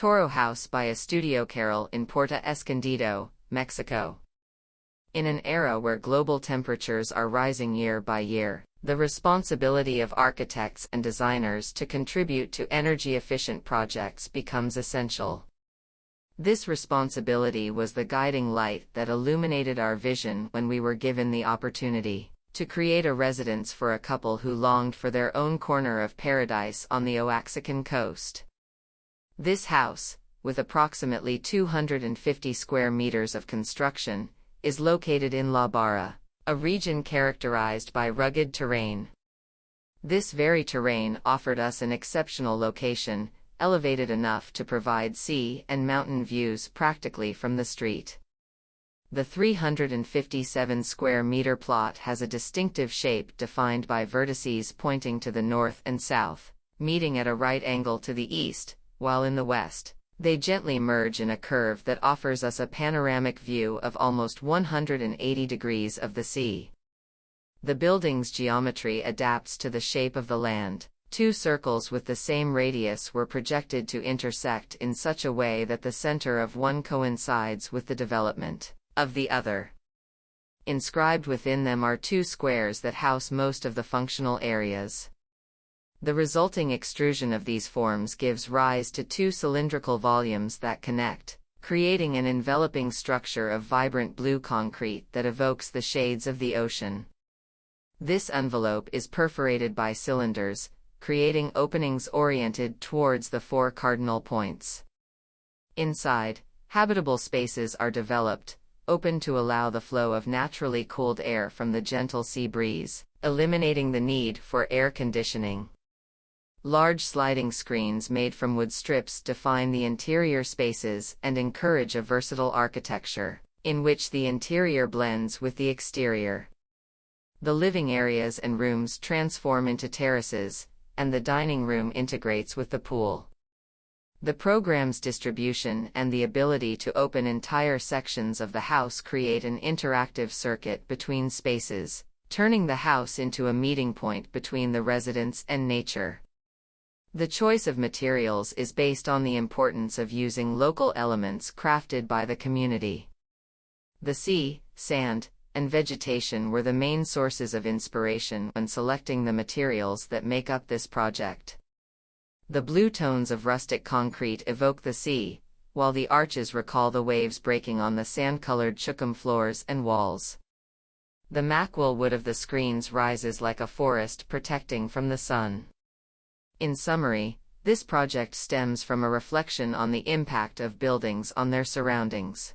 Toro house by Estudio Carroll in Puerto Escondido, Mexico. In an era where global temperatures are rising year by year, the responsibility of architects and designers to contribute to energy-efficient projects becomes essential. This responsibility was the guiding light that illuminated our vision when we were given the opportunity to create a residence for a couple who longed for their own corner of paradise on the Oaxacan coast. This house, with approximately 250 square meters of construction, is located in La Barra, a region characterized by rugged terrain. This very terrain offered us an exceptional location, elevated enough to provide sea and mountain views practically from the street. The 357 square meter plot has a distinctive shape defined by vertices pointing to the north and south, meeting at a right angle to the east, while in the west, they gently merge in a curve that offers us a panoramic view of almost 180 degrees of the sea. The building's geometry adapts to the shape of the land. Two circles with the same radius were projected to intersect in such a way that the center of one coincides with the development of the other. Inscribed within them are two squares that house most of the functional areas. The resulting extrusion of these forms gives rise to two cylindrical volumes that connect, creating an enveloping structure of vibrant blue concrete that evokes the shades of the ocean. This envelope is perforated by cylinders, creating openings oriented towards the four cardinal points. Inside, habitable spaces are developed, open to allow the flow of naturally cooled air from the gentle sea breeze, eliminating the need for air conditioning. Large sliding screens made from wood strips define the interior spaces and encourage a versatile architecture, in which the interior blends with the exterior. The living areas and rooms transform into terraces, and the dining room integrates with the pool. The program's distribution and the ability to open entire sections of the house create an interactive circuit between spaces, turning the house into a meeting point between the residents and nature. The choice of materials is based on the importance of using local elements crafted by the community. The sea, sand, and vegetation were the main sources of inspiration when selecting the materials that make up this project. The blue tones of rustic concrete evoke the sea, while the arches recall the waves breaking on the sand-colored chucum floors and walls. The makwil wood of the screens rises like a forest protecting from the sun. In summary, this project stems from a reflection on the impact of buildings on their surroundings.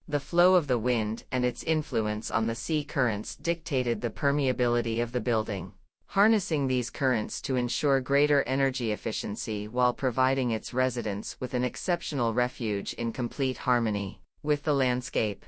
The flow of the wind and its influence on the sea currents dictated the permeability of the building, harnessing these currents to ensure greater energy efficiency while providing its residents with an exceptional refuge in complete harmony with the landscape.